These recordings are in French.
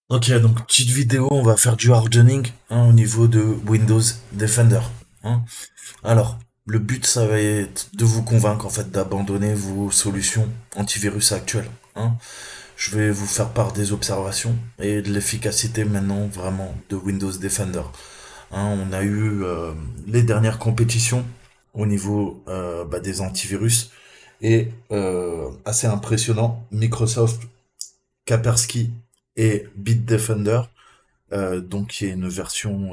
Ok, donc petite vidéo, on va faire du hardening au niveau de Windows Defender. hein. Alors, le but, ça va être de vous convaincre en fait d'abandonner vos solutions antivirus actuelles. Je vais vous faire part des observations et de l'efficacité maintenant vraiment de Windows Defender. On a eu les dernières compétitions au niveau des antivirus et assez impressionnant, Microsoft, Kaspersky et Bitdefender, donc qui est une version,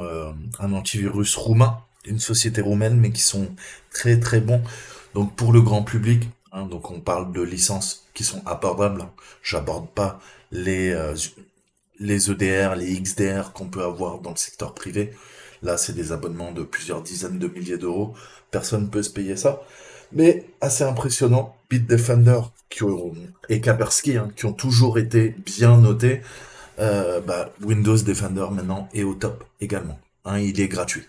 un antivirus roumain, une société roumaine, mais qui sont très très bons. Donc pour le grand public, donc on parle de licences qui sont abordables. J'aborde pas les euh, les EDR, les XDR qu'on peut avoir dans le secteur privé. Là, c'est des abonnements de plusieurs dizaines de milliers d'euros. Personne ne peut se payer ça. Mais assez impressionnant, Bitdefender et Kaspersky, qui ont toujours été bien notés, Windows Defender maintenant est au top également. Il est gratuit.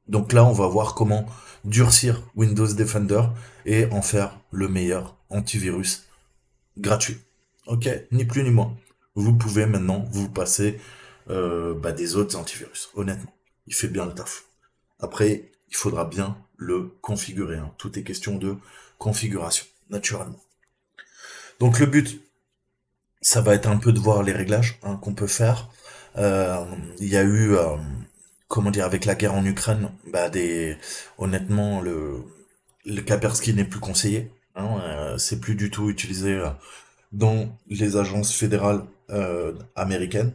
Donc là, on va voir comment durcir Windows Defender et en faire le meilleur antivirus gratuit. Ok, ni plus ni moins. Vous pouvez maintenant vous passer des autres antivirus, honnêtement. Il fait bien le taf. Après, il faudra bien le configurer. Tout est question de configuration, naturellement. Donc le but, ça va être un peu de voir les réglages qu'on peut faire. Euh, Il y a eu, comment dire, avec la guerre en Ukraine, honnêtement, le Kaspersky n'est plus conseillé. C'est plus du tout utilisé dans les agences fédérales américaines.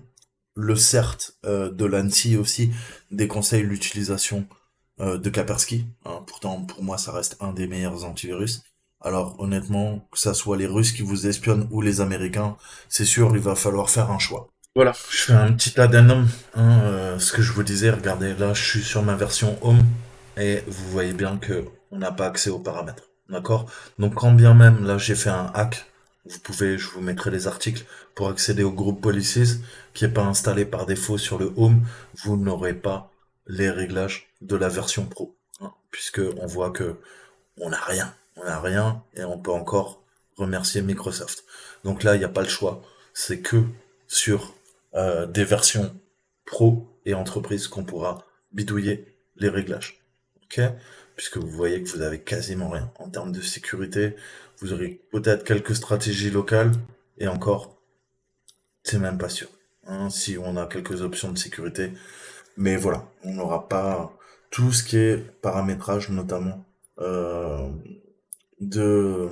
Le CERT de l'ANSSI aussi déconseille l'utilisation de Kaspersky. Pourtant, pour moi, ça reste un des meilleurs antivirus. Alors, honnêtement, que ça soit les Russes qui vous espionnent ou les Américains, c'est sûr, il va falloir faire un choix. Voilà, je fais un petit addendum. Ce que je vous disais, regardez, là, je suis sur ma version Home et vous voyez bien que on n'a pas accès aux paramètres. D'accord? Donc, quand bien même, là, j'ai fait un hack, vous pouvez, je vous mettrai les articles pour accéder au groupe Policies qui est pas installé par défaut sur le Home. Vous n'aurez pas les réglages de la version Pro, puisque on voit que on n'a rien et on peut encore remercier Microsoft. Donc là, il n'y a pas le choix. C'est que sur des versions pro et entreprise qu'on pourra bidouiller les réglages. Ok? Puisque vous voyez que vous avez quasiment rien. En termes de sécurité, vous aurez peut-être quelques stratégies locales et encore, c'est même pas sûr. Si on a quelques options de sécurité. Mais voilà, on n'aura pas tout ce qui est paramétrage notamment euh, de,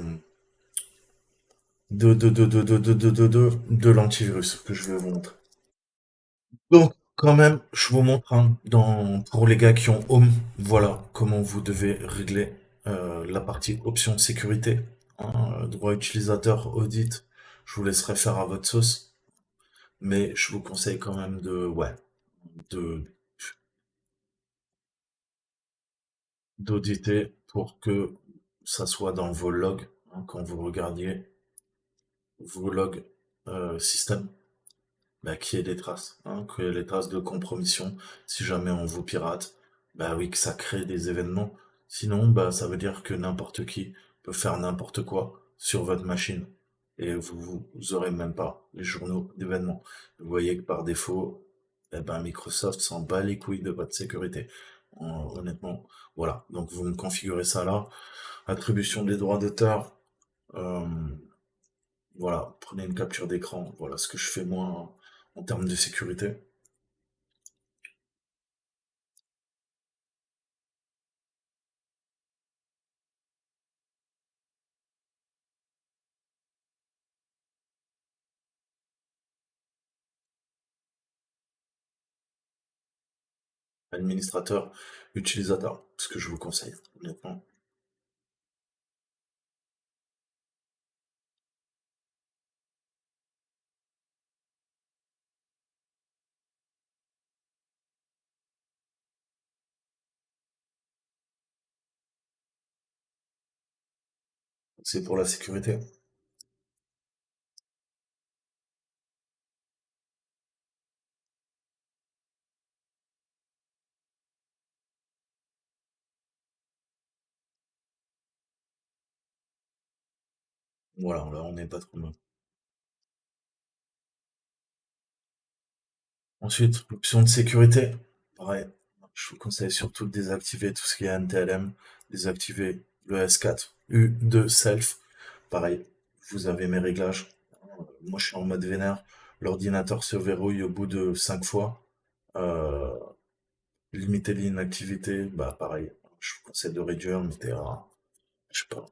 de l'antivirus que je vais vous montrer. Donc, quand même, je vous montre pour les gars qui ont Home, voilà comment vous devez régler la partie option sécurité. Droit utilisateur, audit, je vous laisserai faire à votre sauce, mais je vous conseille quand même de d'auditer pour que ça soit dans vos logs, quand vous regardiez vos logs système, qu'il y ait des traces, qu'il y ait des traces de compromission, si jamais on vous pirate, bah oui, que ça crée des événements. Sinon, ça veut dire que n'importe qui peut faire n'importe quoi sur votre machine. Et vous aurez même pas les journaux d'événements. Vous voyez que par défaut, Microsoft s'en bat les couilles de votre sécurité. Honnêtement, voilà. Donc vous me configurez ça là. Attribution des droits d'auteur. euh, voilà, prenez une capture d'écran. Voilà ce que je fais moi en termes de sécurité. Administrateur, utilisateur, ce que je vous conseille, honnêtement. C'est pour la sécurité. Voilà, là on n'est pas trop loin. Ensuite, option de sécurité. Pareil, je vous conseille surtout de désactiver tout ce qui est NTLM, désactiver le S4, U2 Self. Pareil, vous avez mes réglages. Moi, je suis en mode vénère. L'ordinateur se verrouille au bout de 5 fois. Euh, Limiter l'inactivité, bah pareil. Je vous conseille de réduire, mettez à, je sais pas,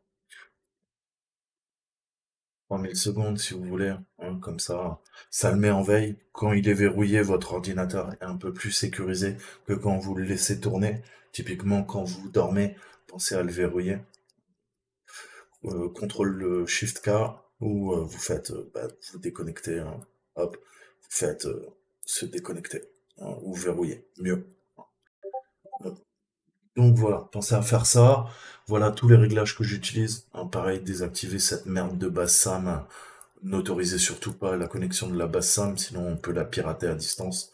3000 secondes si vous voulez, hein, comme ça le met en veille. Quand il est verrouillé, votre ordinateur est un peu plus sécurisé que quand vous le laissez tourner. Typiquement, quand vous dormez, pensez à le verrouiller. Contrôle le Shift K ou vous faites, bah, vous déconnectez, hein, hop, vous faites se déconnecter, hein, ou verrouiller, mieux. Donc voilà, pensez à faire ça. Voilà tous les réglages que j'utilise. Hein, pareil, désactiver cette merde de basse SAM. N'autorisez surtout pas la connexion de la basse SAM, sinon on peut la pirater à distance.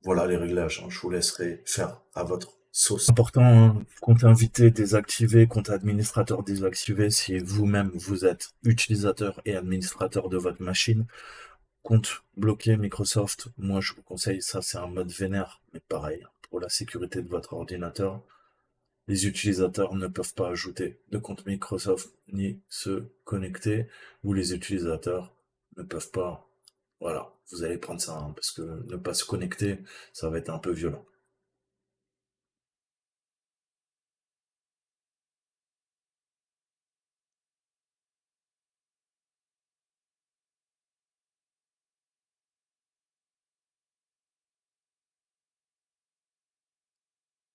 Voilà les réglages, hein, je vous laisserai faire à votre sauce. Important, hein, compte invité désactivé, compte administrateur désactivé si vous-même vous êtes utilisateur et administrateur de votre machine. Compte bloqué Microsoft, moi je vous conseille ça, c'est un mode vénère, mais pareil, pour la sécurité de votre ordinateur. Les utilisateurs ne peuvent pas ajouter de compte Microsoft ni se connecter, ou les utilisateurs ne peuvent pas. Voilà, vous allez prendre ça, hein, parce que ne pas se connecter, ça va être un peu violent.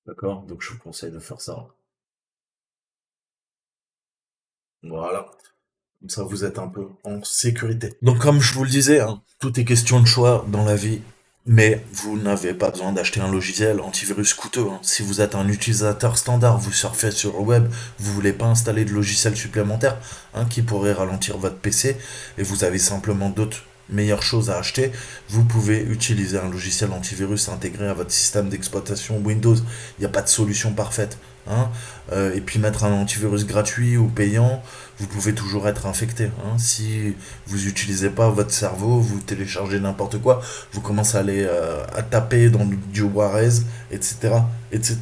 D'accord? Donc je vous conseille de faire ça. Voilà. Comme ça, vous êtes un peu en sécurité. Donc, comme je vous le disais, hein, tout est question de choix dans la vie. Mais vous n'avez pas besoin d'acheter un logiciel antivirus coûteux, hein. Si vous êtes un utilisateur standard, vous surfez sur le web, vous voulez pas installer de logiciel supplémentaire, hein, qui pourrait ralentir votre PC, et vous avez simplement d'autres meilleures choses à acheter, vous pouvez utiliser un logiciel antivirus intégré à votre système d'exploitation Windows. Il n'y a pas de solution parfaite, hein. Et puis mettre un antivirus gratuit ou payant, vous pouvez toujours être infecté, hein. Si vous n'utilisez pas votre cerveau, vous téléchargez n'importe quoi, vous commencez à aller à taper dans du Juarez, etc., etc.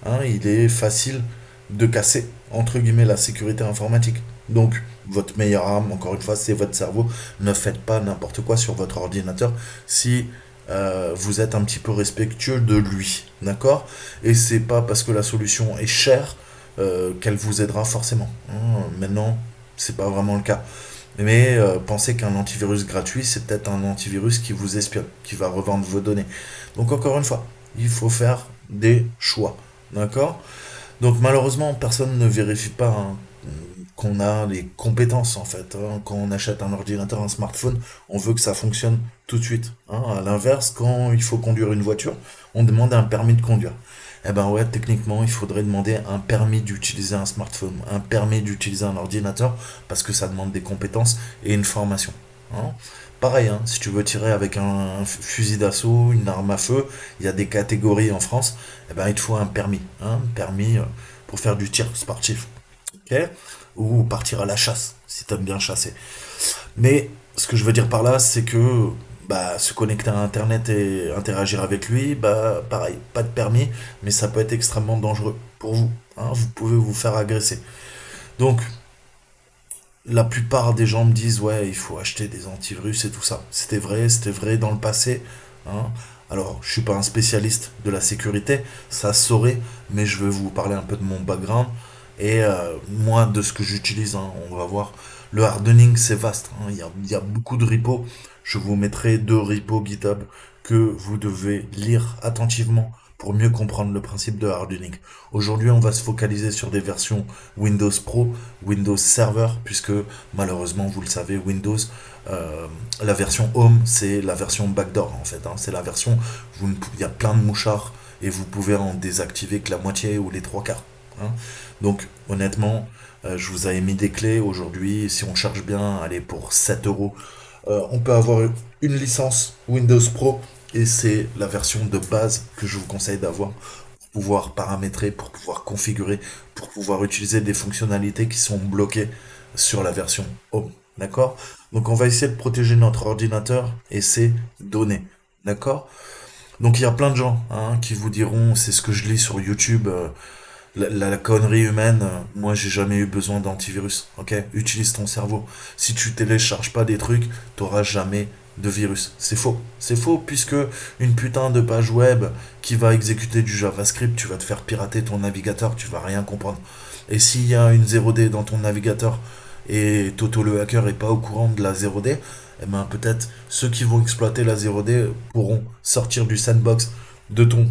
Hein, il est facile de casser entre guillemets la sécurité informatique. Donc votre meilleure arme, encore une fois, c'est votre cerveau. Ne faites pas n'importe quoi sur votre ordinateur si vous êtes un petit peu respectueux de lui, d'accord? Et c'est pas parce que la solution est chère qu'elle vous aidera forcément, hein. Maintenant, c'est pas vraiment le cas. Mais pensez qu'un antivirus gratuit, c'est peut-être un antivirus qui vous espionne, qui va revendre vos données. Donc encore une fois, il faut faire des choix. D'accord? Donc malheureusement, personne ne vérifie pas, hein, qu'on a les compétences en fait, hein. Quand on achète un ordinateur, un smartphone, on veut que ça fonctionne tout de suite, hein. À l'inverse, quand il faut conduire une voiture, on demande un permis de conduire. Eh ben ouais, techniquement, il faudrait demander un permis d'utiliser un smartphone, un permis d'utiliser un ordinateur, parce que ça demande des compétences et une formation, hein. Pareil, hein, si tu veux tirer avec un fusil d'assaut, une arme à feu, il y a des catégories en France, eh ben il te faut un permis, hein, permis pour faire du tir sportif, ok? Ou partir à la chasse, si t'aimes bien chasser. Mais ce que je veux dire par là, c'est que bah, se connecter à Internet et interagir avec lui, bah pareil, pas de permis, mais ça peut être extrêmement dangereux pour vous, hein. Vous pouvez vous faire agresser. Donc, la plupart des gens me disent, ouais, il faut acheter des antivirus et tout ça. C'était vrai dans le passé, hein. Alors, je suis pas un spécialiste de la sécurité, ça se saurait, mais je vais vous parler un peu de mon background et moi de ce que j'utilise, hein. On va voir. Le hardening, c'est vaste, hein. Il y a beaucoup de repos. Je vous mettrai 2 repos GitHub que vous devez lire attentivement pour mieux comprendre le principe de hardening. Aujourd'hui, on va se focaliser sur des versions Windows Pro, Windows Server, puisque malheureusement, vous le savez, Windows, euh, la version Home, c'est la version backdoor en fait, hein. C'est la version, il y a plein de mouchards et vous pouvez en désactiver que la moitié ou les 3 quarts, hein. Donc honnêtement, je vous avais mis des clés aujourd'hui. Si on charge bien, allez, pour 7 euros, on peut avoir une licence Windows Pro et c'est la version de base que je vous conseille d'avoir pour pouvoir paramétrer, pour pouvoir configurer, pour pouvoir utiliser des fonctionnalités qui sont bloquées sur la version Home. D'accord? Donc on va essayer de protéger notre ordinateur et ses données. D'accord? Donc il y a plein de gens qui vous diront, c'est ce que je lis sur YouTube, la connerie humaine, moi j'ai jamais eu besoin d'antivirus, ok? Utilise ton cerveau. Si tu télécharges pas des trucs, t'auras jamais de virus. C'est faux puisque une putain de page web qui va exécuter du JavaScript, tu vas te faire pirater ton navigateur, tu vas rien comprendre. Et s'il y a une 0D dans ton navigateur et Toto le hacker est pas au courant de la 0D, eh ben peut-être ceux qui vont exploiter la 0D pourront sortir du sandbox de ton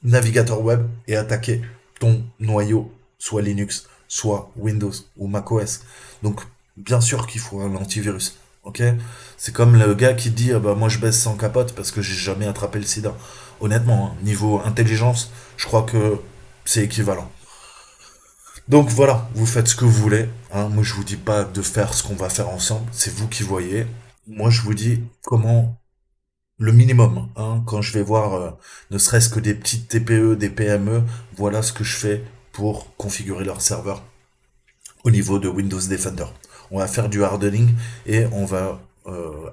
navigateur web et attaquer ton noyau, soit Linux, soit Windows ou macOS. Donc, bien sûr qu'il faut un antivirus. Ok? C'est comme le gars qui dit ah bah moi je baisse sans capote parce que j'ai jamais attrapé le sida. Honnêtement, niveau intelligence, je crois que c'est équivalent. Donc voilà, vous faites ce que vous voulez. Moi je vous dis pas de faire ce qu'on va faire ensemble, c'est vous qui voyez. Moi je vous dis comment le minimum, quand je vais voir ne serait-ce que des petites TPE, des PME, voilà ce que je fais pour configurer leur serveur au niveau de Windows Defender. On va faire du hardening et on va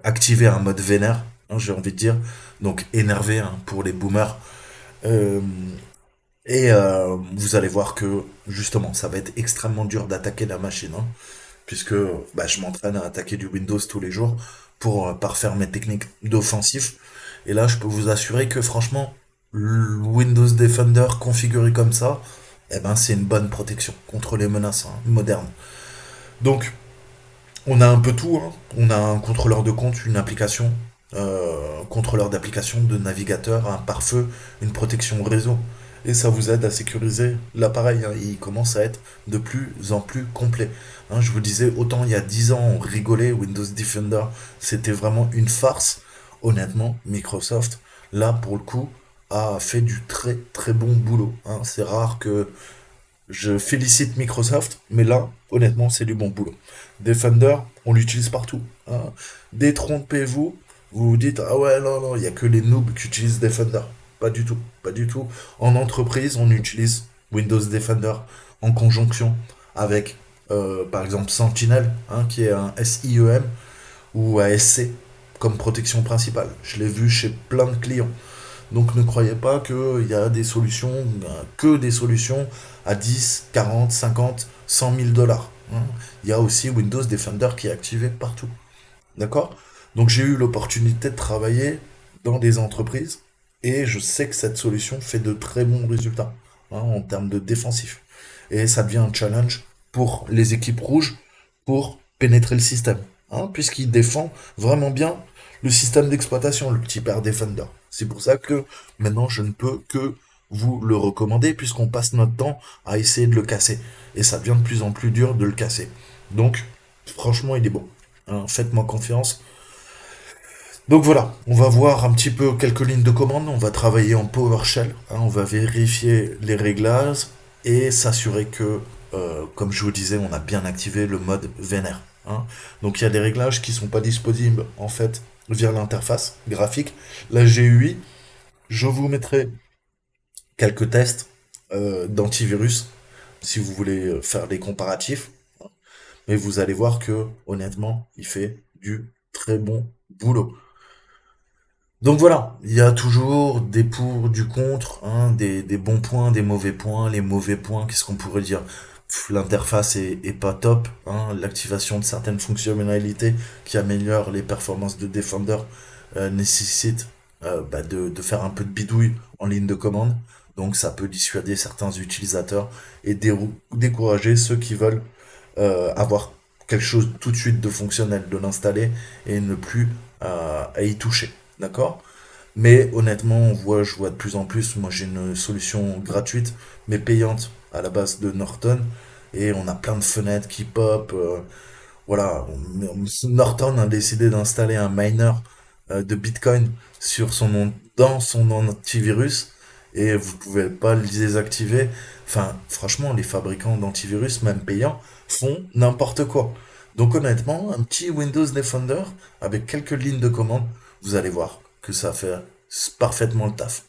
activer un mode vénère, j'ai envie de dire, donc énervé pour les boomers. Euh, vous allez voir que justement, ça va être extrêmement dur d'attaquer la machine, puisque bah, je m'entraîne à attaquer du Windows tous les jours pour parfaire mes techniques d'offensif. Et là, je peux vous assurer que franchement, le Windows Defender configuré comme ça, eh ben, c'est une bonne protection contre les menaces modernes. Donc, on a un peu tout. On a un contrôleur de compte, une application, contrôleur d'application, de navigateur, un pare-feu, une protection réseau. Et ça vous aide à sécuriser l'appareil. Il commence à être de plus en plus complet. Je vous disais, autant il y a 10 ans, on rigolait, Windows Defender, c'était vraiment une farce. Honnêtement, Microsoft, là, pour le coup, a fait du très très bon boulot. C'est rare que je félicite Microsoft, mais là, honnêtement, c'est du bon boulot. Defender, on l'utilise partout. Détrompez-vous, vous vous dites, ah ouais, non, non, il n'y a que les noobs qui utilisent Defender. Pas du tout, pas du tout. En entreprise, on utilise Windows Defender en conjonction avec, par exemple, Sentinel, qui est un SIEM ou ASC comme protection principale. Je l'ai vu chez plein de clients. Donc ne croyez pas qu'il y a des solutions, que des solutions à 10, 40, 50, 100 000 dollars. Il y a aussi Windows Defender qui est activé partout. D'accord? Donc j'ai eu l'opportunité de travailler dans des entreprises et je sais que cette solution fait de très bons résultats en termes de défensif. Et ça devient un challenge pour les équipes rouges pour pénétrer le système. Puisqu'il défend vraiment bien le système d'exploitation, le petit père Defender. C'est pour ça que maintenant je ne peux que vous le recommander puisqu'on passe notre temps à essayer de le casser. Et ça devient de plus en plus dur de le casser. Donc, franchement, il est bon. Faites-moi confiance. Donc voilà, on va voir un petit peu quelques lignes de commande. On va travailler en PowerShell. On va vérifier les réglages et s'assurer que, comme je vous disais, on a bien activé le mode vénère. Donc il y a des réglages qui sont pas disponibles en fait via l'interface graphique. La GUI, je vous mettrai quelques tests d'antivirus si vous voulez faire des comparatifs. Mais vous allez voir que honnêtement, il fait du très bon boulot. Donc voilà, il y a toujours des pour, du contre, des bons points, des mauvais points. Les mauvais points, qu'est-ce qu'on pourrait dire? L'interface est pas top, l'activation de certaines fonctionnalités qui améliorent les performances de Defender nécessite de faire un peu de bidouille en ligne de commande. Donc ça peut dissuader certains utilisateurs et décourager ceux qui veulent avoir quelque chose tout de suite de fonctionnel, de l'installer et ne plus à y toucher. D'accord? Mais honnêtement, je vois de plus en plus, moi j'ai une solution gratuite, mais payante à la base de Norton, et on a plein de fenêtres qui pop. Voilà, Norton a décidé d'installer un miner de Bitcoin dans son antivirus, et vous pouvez pas le désactiver. Enfin, franchement, les fabricants d'antivirus, même payants, font n'importe quoi. Donc honnêtement, un petit Windows Defender avec quelques lignes de commande, vous allez voir que ça fait parfaitement le taf.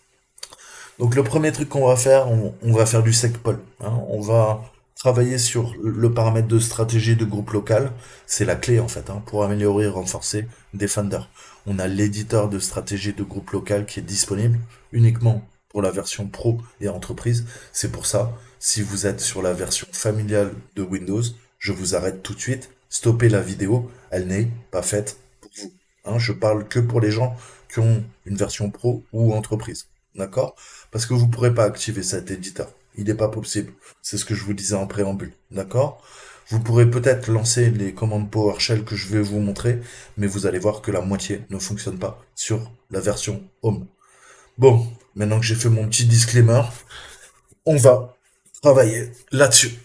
Donc le premier truc qu'on va faire, on va faire du segpol. On va travailler sur le paramètre de stratégie de groupe local. C'est la clé en fait pour améliorer et renforcer Defender. On a l'éditeur de stratégie de groupe local qui est disponible uniquement pour la version pro et entreprise. C'est pour ça, si vous êtes sur la version familiale de Windows, je vous arrête tout de suite. Stoppez la vidéo, elle n'est pas faite pour vous. Hein, je parle que pour les gens qui ont une version pro ou entreprise. D'accord? Parce que vous ne pourrez pas activer cet éditeur. Il n'est pas possible. C'est ce que je vous disais en préambule. D'accord? Vous pourrez peut-être lancer les commandes PowerShell que je vais vous montrer, mais vous allez voir que la moitié ne fonctionne pas sur la version Home. Bon, maintenant que j'ai fait mon petit disclaimer, on va travailler là-dessus.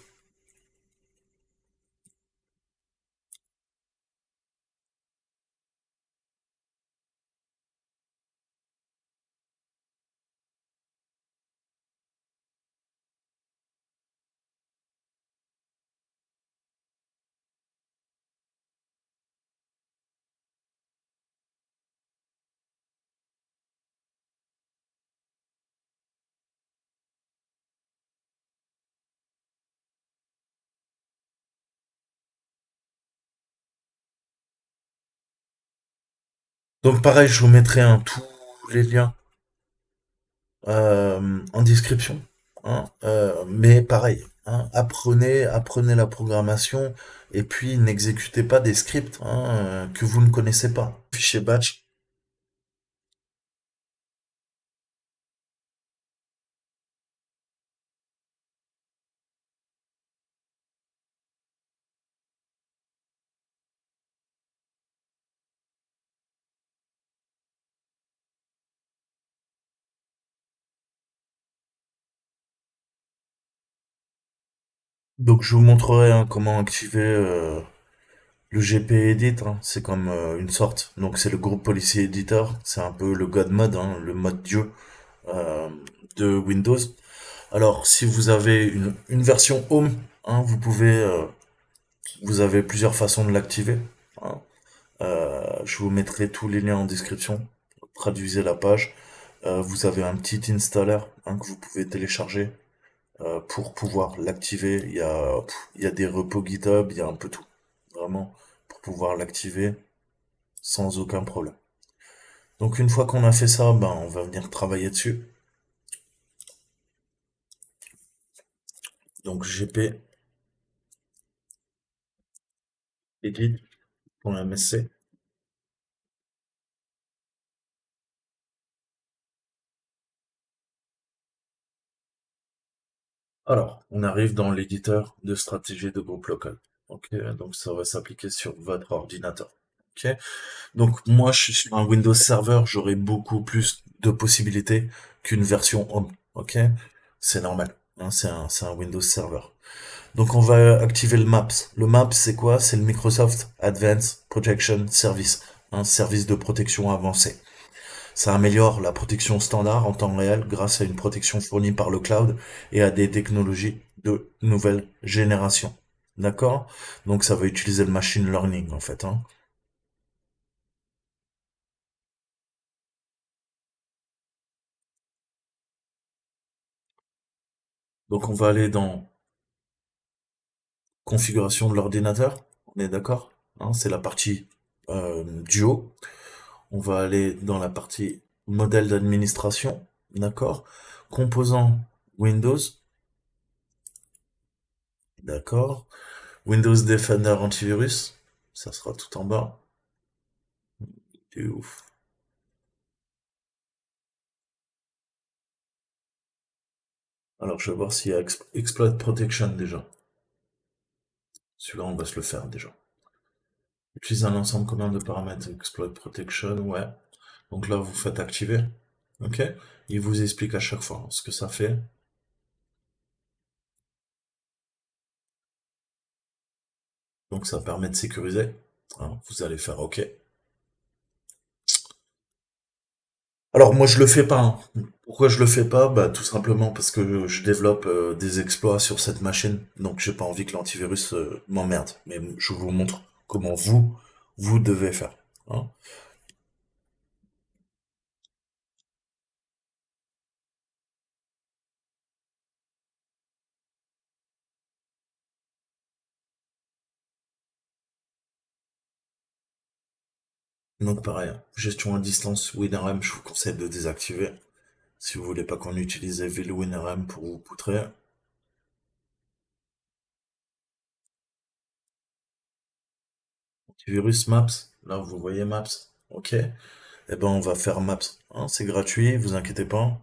Donc pareil, je vous mettrai tous les liens en description. Hein, mais pareil, hein, apprenez la programmation et puis n'exécutez pas des scripts que vous ne connaissez pas. Fichier batch. Donc je vous montrerai comment activer le GP Edit. Hein. C'est comme une sorte. Donc c'est le groupe policier éditeur. C'est un peu le God mode, hein, le mode Dieu euh, de Windows. Alors si vous avez une version Home, hein, vous avez plusieurs façons de l'activer. Hein. Je vous mettrai tous les liens en description. Traduisez la page. Vous avez un petit installer que vous pouvez télécharger pour pouvoir l'activer. Il y a des repos GitHub, il y a un peu tout. Vraiment, pour pouvoir l'activer sans aucun problème. Donc une fois qu'on a fait ça, ben, on va venir travailler dessus. Donc gp edit.msc. Alors, on arrive dans l'éditeur de stratégie de groupe local. Ok, donc ça va s'appliquer sur votre ordinateur. Ok, donc moi je suis sur un Windows Server, j'aurai beaucoup plus de possibilités qu'une version Home. Ok, c'est normal. Hein, c'est un Windows Server. Donc on va activer le Maps. Le Maps c'est quoi? C'est le Microsoft Advanced Protection Service, un service de protection avancé. Ça améliore la protection standard en temps réel grâce à une protection fournie par le cloud et à des technologies de nouvelle génération. D'accord? Donc ça va utiliser le machine learning en fait. Hein. Donc on va aller dans configuration de l'ordinateur. On est d'accord? Hein, c'est la partie du haut. On va aller dans la partie modèle d'administration. D'accord? Composant Windows. D'accord? Windows Defender Antivirus. Ça sera tout en bas. C'est ouf. Alors, je vais voir s'il y a Exploit Protection déjà. Celui-là, on va se le faire déjà. Utilise un ensemble commun de paramètres Exploit Protection, ouais. Donc là, vous faites activer. Ok? Il vous explique à chaque fois ce que ça fait. Donc ça permet de sécuriser. Hein, vous allez faire OK. Alors moi je le fais pas. Hein. Pourquoi je le fais pas? Bah tout simplement parce que je développe des exploits sur cette machine. Donc j'ai pas envie que l'antivirus m'emmerde. Mais je vous montre comment vous devez faire. Hein. Donc pareil, gestion à distance, WinRM, je vous conseille de désactiver. Si vous voulez pas qu'on utilise Evil WinRM pour vous poutrer. Antivirus Maps, là vous voyez Maps, ok. Eh ben on va faire Maps, hein, c'est gratuit, vous inquiétez pas.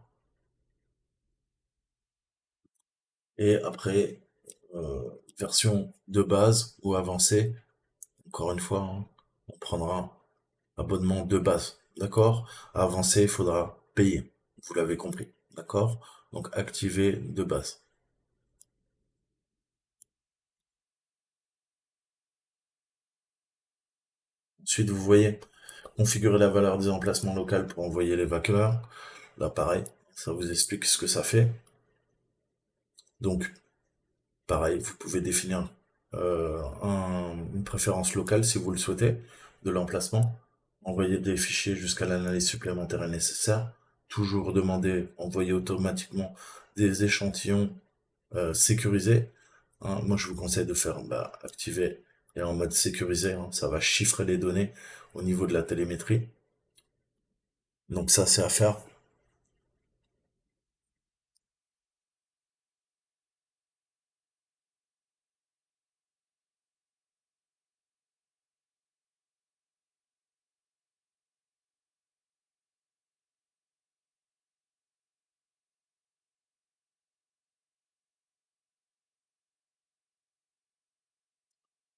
Et après, version de base ou avancée, encore une fois, hein, on prendra abonnement de base, d'accord? Avancé, il faudra payer, vous l'avez compris, d'accord? Donc activer de base. Ensuite, vous voyez, configurer la valeur des emplacements locaux pour envoyer les vaqueurs. Là, pareil, ça vous explique ce que ça fait. Donc, pareil, vous pouvez définir une préférence locale si vous le souhaitez de l'emplacement. Envoyer des fichiers jusqu'à l'analyse supplémentaire est nécessaire. Toujours demander, envoyer automatiquement des échantillons sécurisés. Hein. Moi, je vous conseille de faire activer et en mode sécurisé. Hein. Ça va chiffrer les données au niveau de la télémétrie. Donc ça, c'est à faire.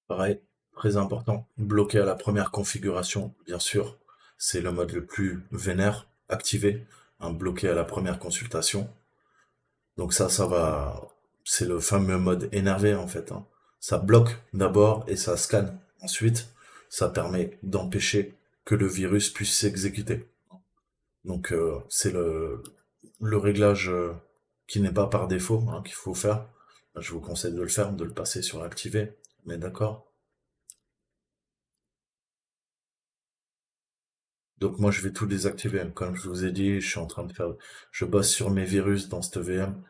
Pareil, très important, bloquer à la première configuration, bien sûr, c'est le mode le plus vénère, activé, hein, bloqué à la première consultation. Donc ça va, c'est le fameux mode énervé en fait, hein. Ça bloque d'abord et ça scanne. Ensuite, ça permet d'empêcher que le virus puisse s'exécuter. Donc c'est le réglage qui n'est pas par défaut, hein, qu'il faut faire. Je vous conseille de le faire, de le passer sur activer. Mais d'accord? Donc moi je vais tout désactiver. Comme je vous ai dit, je suis en train de faire, je bosse sur mes virus dans cette VM.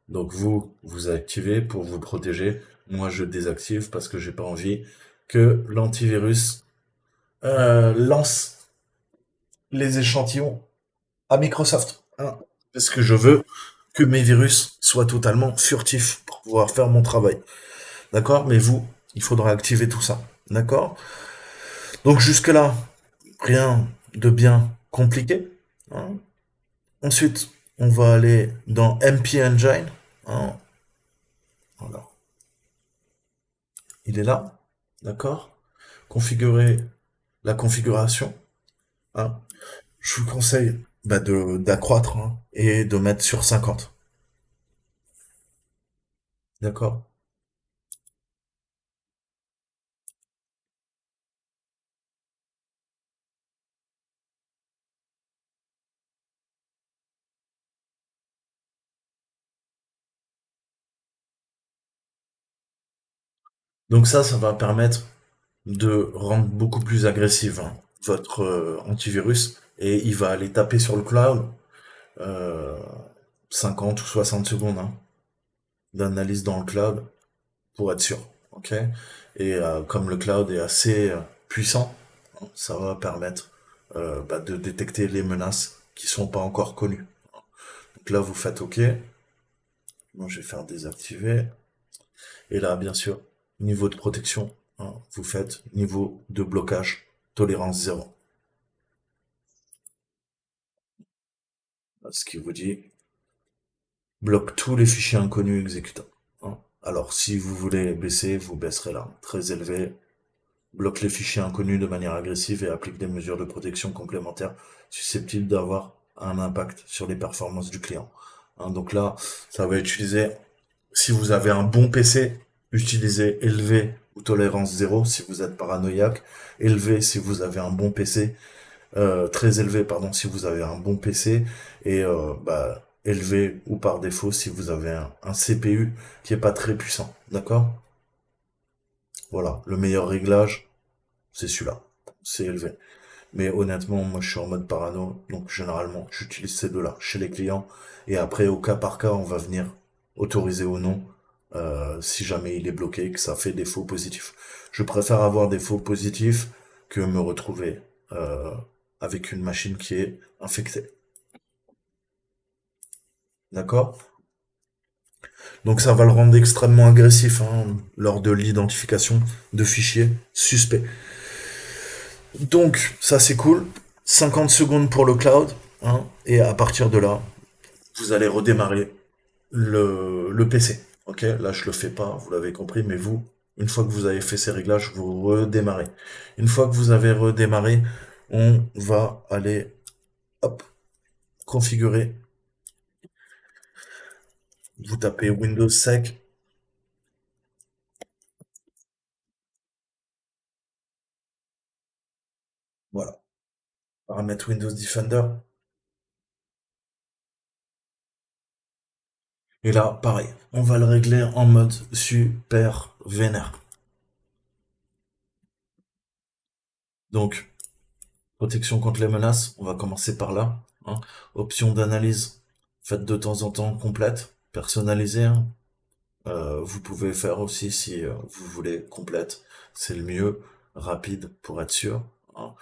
Donc vous activez pour vous protéger. Moi je désactive parce que j'ai pas envie que l'antivirus lance les échantillons à Microsoft, hein. Parce que je veux que mes virus soient totalement furtifs pour pouvoir faire mon travail. D'accord? Mais vous, il faudra activer tout ça. D'accord? Donc jusque-là, rien de bien compliqué, hein. Ensuite, on va aller dans MP Engine, hein. Voilà. Il est là. D'accord? Configurer la configuration, hein. Je vous conseille d'accroître, hein, et de mettre sur 50. D'accord? Donc ça va permettre de rendre beaucoup plus agressif, hein, votre antivirus et il va aller taper sur le cloud euh, 50 ou 60 secondes, hein, d'analyse dans le cloud pour être sûr. Ok? Et comme le cloud est assez puissant, hein, ça va permettre de détecter les menaces qui sont pas encore connues. Donc là, vous faites OK. Moi, je vais faire désactiver. Et là, bien sûr, niveau de protection, hein, vous faites niveau de blocage, tolérance zéro. Ce qui vous dit, bloque tous les fichiers inconnus exécutants, hein. Alors, si vous voulez baisser, vous baisserez là. Très élevé, bloque les fichiers inconnus de manière agressive et applique des mesures de protection complémentaires susceptibles d'avoir un impact sur les performances du client. Hein, donc là, ça va utiliser, si vous avez un bon PC, utilisez élevé ou tolérance zéro si vous êtes paranoïaque, élevé si vous avez un bon PC, très élevé, pardon, si vous avez un bon PC, et élevé ou par défaut si vous avez un CPU qui est pas très puissant. D'accord? Voilà, le meilleur réglage, c'est celui-là. C'est élevé. Mais honnêtement, moi je suis en mode parano, donc généralement j'utilise ces deux-là chez les clients. Et après, au cas par cas, on va venir autoriser ou non si jamais il est bloqué, que ça fait des faux positifs. Je préfère avoir des faux positifs que me retrouver euh, avec une machine qui est infectée. D'accord? Donc ça va le rendre extrêmement agressif hein, lors de l'identification de fichiers suspects. Donc ça c'est cool. 50 secondes pour le cloud. Hein, et à partir de là, vous allez redémarrer le PC. Ok, là je le fais pas, vous l'avez compris, mais vous, une fois que vous avez fait ces réglages, vous redémarrez. Une fois que vous avez redémarré, on va aller, hop, configurer. Vous tapez Windows sec, voilà. Paramètres Windows Defender. Et là, pareil, on va le régler en mode super vénère. Donc, protection contre les menaces, on va commencer par là. Hein. Option d'analyse, faites de temps en temps complète, personnalisée. Hein. Vous pouvez faire aussi si vous voulez complète, c'est le mieux, rapide pour être sûr. Hein.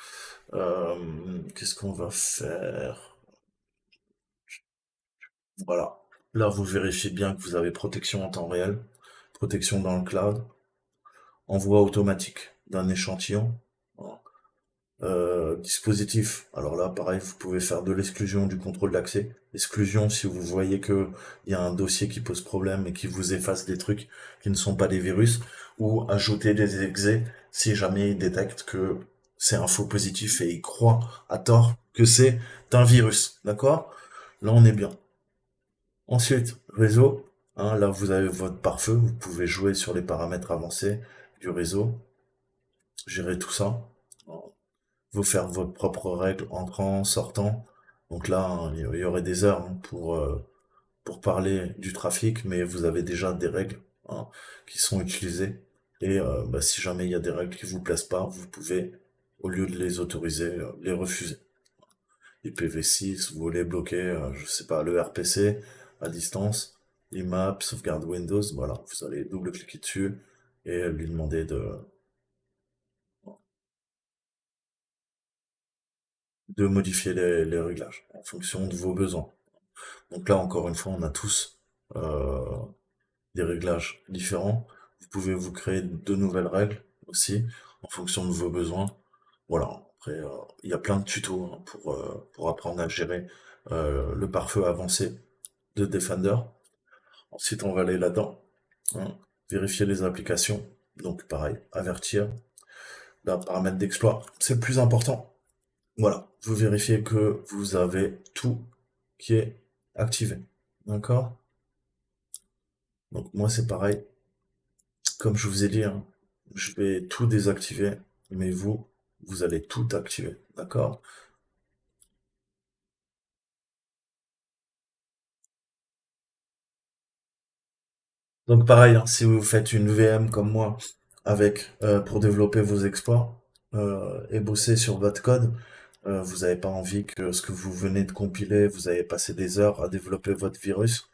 Qu'est-ce qu'on va faire? Voilà. Là, vous vérifiez bien que vous avez protection en temps réel, protection dans le cloud, envoi automatique d'un échantillon. Hein. Dispositif. Alors là, pareil, vous pouvez faire de l'exclusion du contrôle d'accès. Exclusion si vous voyez que il y a un dossier qui pose problème et qui vous efface des trucs qui ne sont pas des virus, ou ajouter des exés si jamais il détecte que c'est un faux positif et il croit à tort que c'est un virus. D'accord? Là, on est bien. Ensuite, réseau. Hein, là, vous avez votre pare-feu. Vous pouvez jouer sur les paramètres avancés du réseau, gérer tout ça. Vous faire vos propres règles entrant, sortant. Donc là, hein, il y aurait des heures hein, pour parler du trafic, mais vous avez déjà des règles hein, qui sont utilisées. Et bah, si jamais il y a des règles qui vous plaisent pas, vous pouvez, au lieu de les autoriser, les refuser. IPv6, vous voulez bloquer, je sais pas, le RPC à distance, l'IMAP, sauvegarde Windows, voilà, vous allez double-cliquer dessus et lui demander de modifier les réglages en fonction de vos besoins. Donc là, encore une fois, on a tous euh, des réglages différents. Vous pouvez vous créer de nouvelles règles aussi en fonction de vos besoins. Voilà. Après, il y a plein de tutos hein, pour apprendre à gérer le pare-feu avancé de Defender. Ensuite, on va aller là-dedans. Hein, vérifier les applications. Donc pareil, avertir. Là, paramètre d'exploit, c'est le plus important. Voilà, vous vérifiez que vous avez tout qui est activé. D'accord? Donc moi c'est pareil, comme je vous ai dit, hein, je vais tout désactiver, mais vous, vous allez tout activer. D'accord? Donc pareil, hein, si vous faites une VM comme moi, avec pour développer vos exploits et bosser sur votre code, vous n'avez pas envie que ce que vous venez de compiler, vous avez passé des heures à développer votre virus,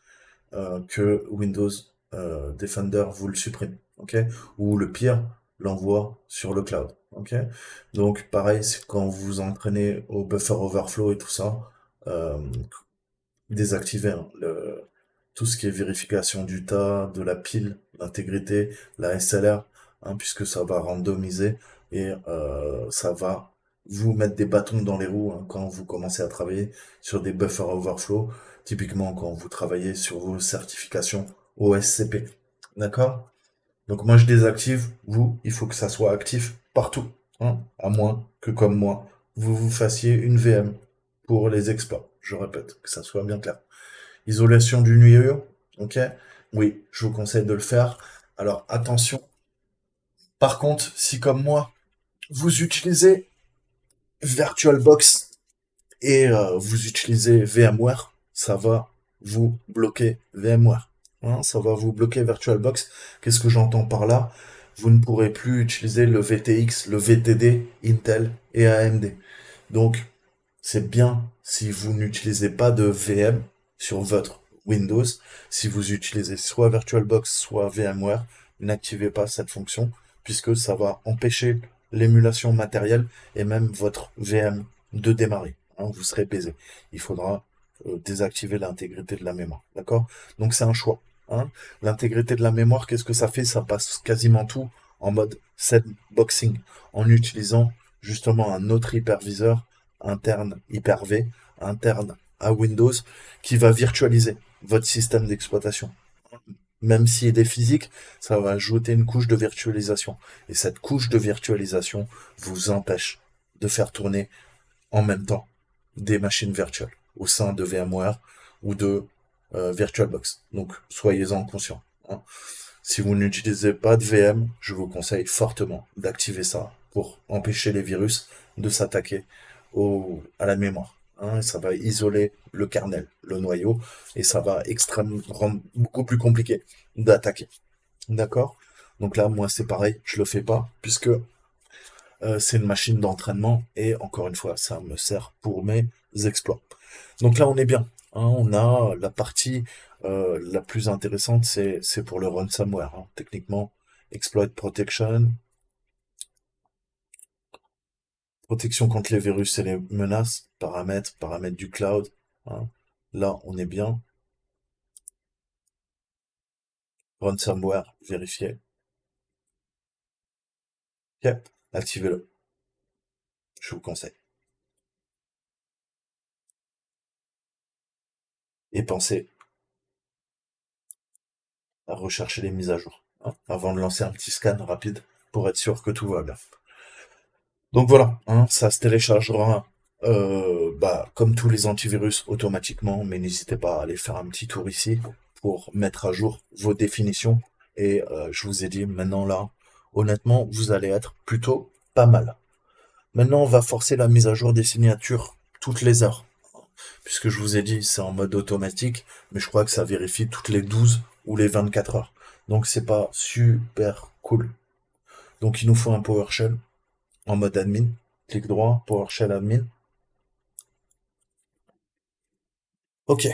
que Windows Defender vous le supprime, ok? Ou le pire, l'envoie sur le cloud, ok? Donc pareil, c'est quand vous vous entraînez au buffer overflow et tout ça, euh, désactiver hein, tout ce qui est vérification du tas, de la pile, l'intégrité, la SLR, hein, puisque ça va randomiser et ça va vous mettre des bâtons dans les roues hein, quand vous commencez à travailler sur des buffer overflow, typiquement quand vous travaillez sur vos certifications OSCP. D'accord? Donc moi je désactive, vous, il faut que ça soit actif partout, hein, à moins que comme moi, vous vous fassiez une VM pour les exploits. Je répète, que ça soit bien clair. Isolation du noyau, ok? Oui, je vous conseille de le faire. Alors attention, par contre, si comme moi, vous utilisez VirtualBox et vous utilisez VMware, ça va vous bloquer VMware. Hein, ça va vous bloquer VirtualBox. Qu'est-ce que j'entends par là? Vous ne pourrez plus utiliser le VTX, le VTD, Intel et AMD. Donc, c'est bien si vous n'utilisez pas de VM sur votre Windows. Si vous utilisez soit VirtualBox, soit VMware, n'activez pas cette fonction puisque ça va empêcher l'émulation matérielle et même votre VM de démarrer. Hein, vous serez baisé. Il faudra désactiver l'intégrité de la mémoire. D'accord? Donc c'est un choix. Hein. L'intégrité de la mémoire, qu'est-ce que ça fait? Ça passe quasiment tout en mode sandboxing, en utilisant justement un autre hyperviseur interne Hyper-V, interne à Windows, qui va virtualiser votre système d'exploitation. Même s'il est physique, ça va ajouter une couche de virtualisation. Et cette couche de virtualisation vous empêche de faire tourner en même temps des machines virtuelles au sein de VMware ou de VirtualBox. Donc soyez-en conscients. Hein. Si vous n'utilisez pas de VM, je vous conseille fortement d'activer ça pour empêcher les virus de s'attaquer à la mémoire. Hein. Ça va isoler le kernel, le noyau, et ça va extrêmement rendre beaucoup plus compliqué d'attaquer. D'accord? Donc là, moi, c'est pareil, je le fais pas, puisque c'est une machine d'entraînement, et encore une fois, ça me sert pour mes exploits. Donc là, on est bien. Hein, on a la partie la plus intéressante, c'est pour le ransomware. Hein. Techniquement, exploit protection, protection contre les virus et les menaces, paramètres, paramètres du cloud. Hein. Là, on est bien. Ransomware, vérifié. Ok, activez-le. Je vous conseille. Et pensez à rechercher les mises à jour, hein, avant de lancer un petit scan rapide pour être sûr que tout va bien. Donc voilà, hein, ça se téléchargera comme tous les antivirus automatiquement, mais n'hésitez pas à aller faire un petit tour ici pour mettre à jour vos définitions. Et je vous ai dit, maintenant là, honnêtement, vous allez être plutôt pas mal. Maintenant, on va forcer la mise à jour des signatures toutes les heures. Puisque je vous ai dit, c'est en mode automatique, mais je crois que ça vérifie toutes les 12 ou les 24 heures. Donc c'est pas super cool. Donc il nous faut un PowerShell en mode admin. Clic droit, PowerShell admin. Ok,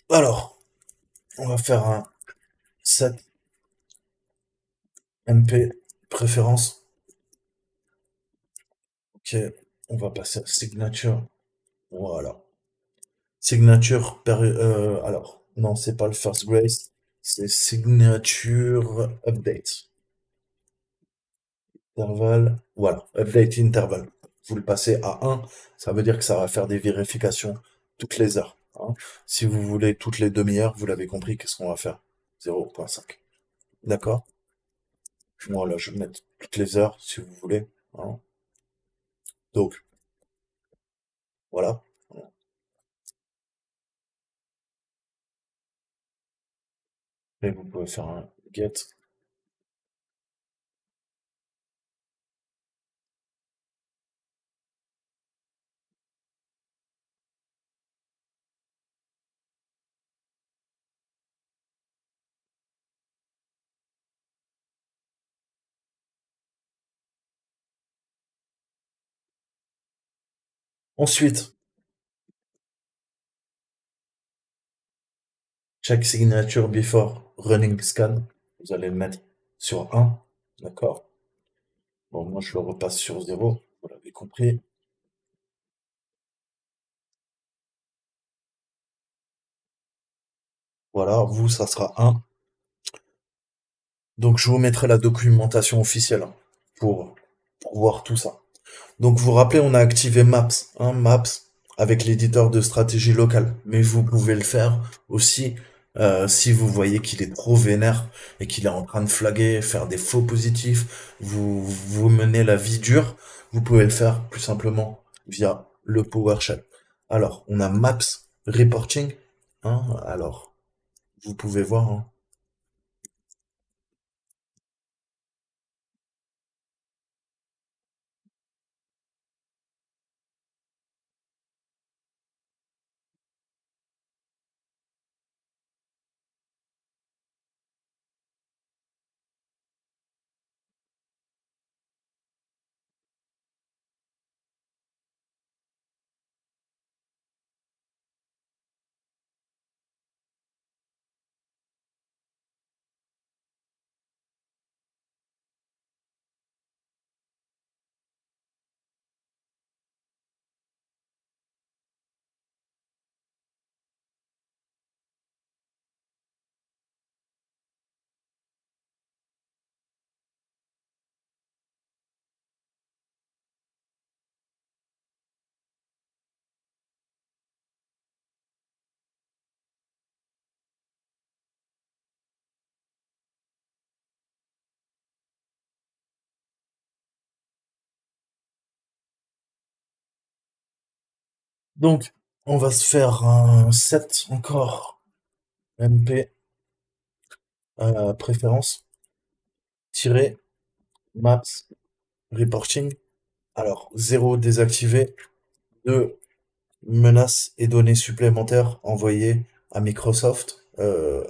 alors, on va faire un set MP préférence. Ok, on va passer à signature. Voilà. Signature, alors, non, c'est pas le first grace, c'est signature update. Intervalle, voilà, update interval. Vous le passez à 1, ça veut dire que ça va faire des vérifications toutes les heures. Hein. Si vous voulez toutes les demi-heures, vous l'avez compris, qu'est-ce qu'on va faire? 0,5. D'accord? Voilà, je vais mettre toutes les heures, si vous voulez. Hein. Donc, voilà. Et vous pouvez faire un get. Ensuite, check signature before running scan. Vous allez le mettre sur 1. D'accord? Bon, moi, je le repasse sur 0. Vous l'avez compris. Voilà, vous, ça sera 1. Donc, je vous mettrai la documentation officielle hein, pour voir tout ça. Donc, vous vous rappelez, on a activé Maps, hein, Maps avec l'éditeur de stratégie locale. Mais vous pouvez le faire aussi si vous voyez qu'il est trop vénère et qu'il est en train de flaguer, faire des faux positifs, vous menez la vie dure. Vous pouvez le faire plus simplement via le PowerShell. Alors, on a Maps Reporting. Hein, alors, vous pouvez voir. Hein, Donc, on va se faire un set encore MP préférence, tirer, maps, reporting. Alors, 0 désactivé, 2 menaces et données supplémentaires envoyées à Microsoft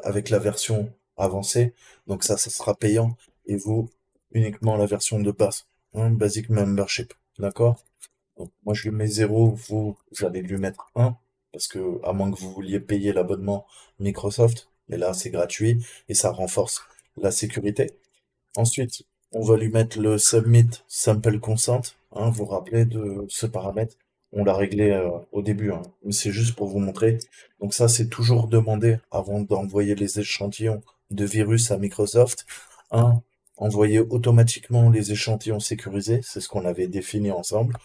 avec la version avancée. Donc ça sera payant. Et vous, uniquement la version de base, hein, Basic Membership. D'accord? Donc, moi, je lui mets 0, vous allez lui mettre 1, parce que, à moins que vous vouliez payer l'abonnement Microsoft, mais là, c'est gratuit, et ça renforce la sécurité. Ensuite, on va lui mettre le Submit Sample Consent, hein, vous vous rappelez de ce paramètre? On l'a réglé au début, hein, mais c'est juste pour vous montrer. Donc ça, c'est toujours demandé avant d'envoyer les échantillons de virus à Microsoft. Un, envoyer automatiquement les échantillons sécurisés, c'est ce qu'on avait défini ensemble.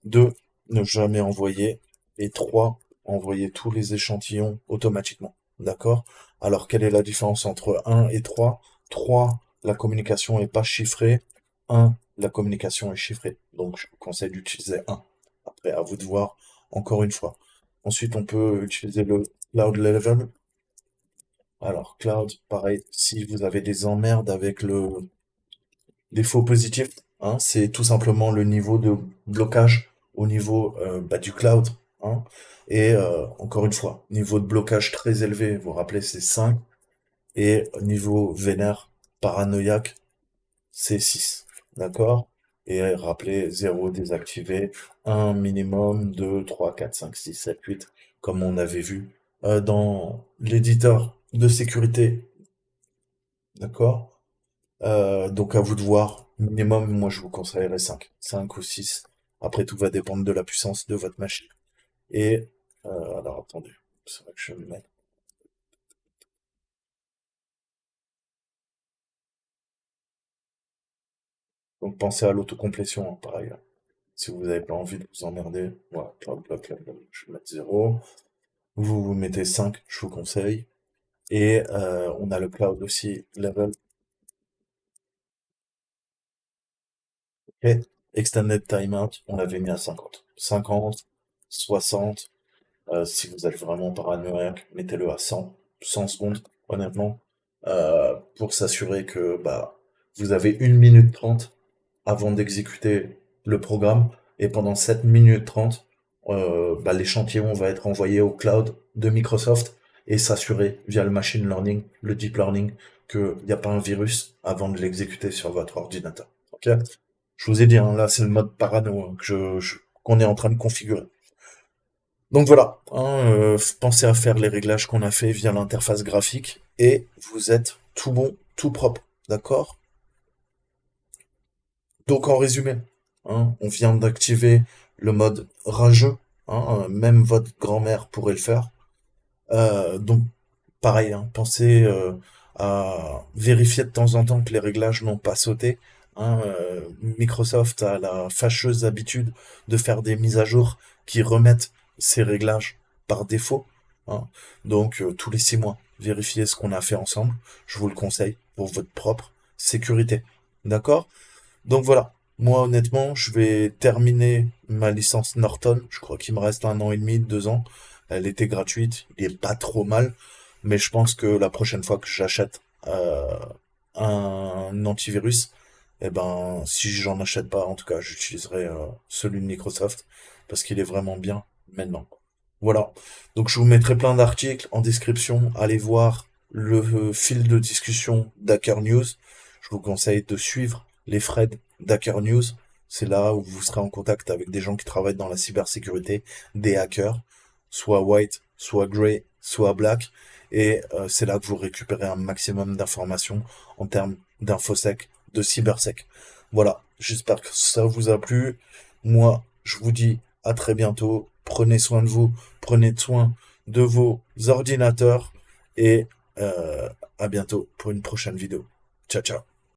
2, ne jamais envoyer. Et 3, envoyer tous les échantillons automatiquement. D'accord? Alors, quelle est la différence entre 1 et 3? 3, la communication n'est pas chiffrée. 1, la communication est chiffrée. Donc, je vous conseille d'utiliser 1. Après, à vous de voir encore une fois. Ensuite, on peut utiliser le Cloud Level. Alors, Cloud, pareil, si vous avez des emmerdes avec les faux positifs, hein, c'est tout simplement le niveau de blocage au niveau du cloud. Hein. Et encore une fois, niveau de blocage très élevé, vous vous rappelez, c'est 5. Et niveau vénère, paranoïaque, c'est 6. D'accord? Et rappelez 0 désactivé, 1 minimum, 2, 3, 4, 5, 6, 7, 8, comme on avait vu dans l'éditeur de sécurité. D'accord? Donc à vous de voir. Minimum, moi je vous conseillerais 5. 5 ou 6. Après, tout va dépendre de la puissance de votre machine. Et alors attendez, c'est vrai que je vais le mettre. Donc pensez à l'autocomplétion, hein, pareil. Hein. Si vous n'avez pas envie de vous emmerder, voilà, je vais mettre 0. Vous mettez 5, je vous conseille. Et on a le cloud aussi, level. Et extended timeout, on l'avait mis à 50. 50, 60. Si vous êtes vraiment paranoïaque, mettez-le à 100, 100 secondes, honnêtement, pour s'assurer que vous avez 1 minute 30 avant d'exécuter le programme, et pendant 7 minutes 30, l'échantillon va être envoyé au cloud de Microsoft et s'assurer via le machine learning, le deep learning, qu'il n'y a pas un virus avant de l'exécuter sur votre ordinateur. Ok? Je vous ai dit, hein, là c'est le mode parano hein, qu'on est en train de configurer. Donc voilà, hein, pensez à faire les réglages qu'on a fait via l'interface graphique et vous êtes tout bon, tout propre, d'accord? Donc en résumé, hein, on vient d'activer le mode rageux, hein, même votre grand-mère pourrait le faire. Donc pareil, hein, pensez à vérifier de temps en temps que les réglages n'ont pas sauté. Hein, Microsoft a la fâcheuse habitude de faire des mises à jour qui remettent ces réglages par défaut. Hein. Donc tous les 6 mois, vérifiez ce qu'on a fait ensemble. Je vous le conseille pour votre propre sécurité. D'accord? Donc voilà. Moi honnêtement, je vais terminer ma licence Norton. Je crois qu'il me reste 1 an et demi, 2 ans. Elle était gratuite, il est pas trop mal. Mais je pense que la prochaine fois que j'achète un antivirus, eh ben, si j'en achète pas, en tout cas, j'utiliserai celui de Microsoft parce qu'il est vraiment bien maintenant. Voilà. Donc, je vous mettrai plein d'articles en description. Allez voir le fil de discussion d'Hacker News. Je vous conseille de suivre les threads d'Hacker News. C'est là où vous serez en contact avec des gens qui travaillent dans la cybersécurité, des hackers, soit white, soit grey, soit black. Et c'est là que vous récupérez un maximum d'informations en termes d'infosec, de cybersec. Voilà, j'espère que ça vous a plu. Moi, je vous dis à très bientôt. Prenez soin de vous, prenez soin de vos ordinateurs et à bientôt pour une prochaine vidéo. Ciao, ciao.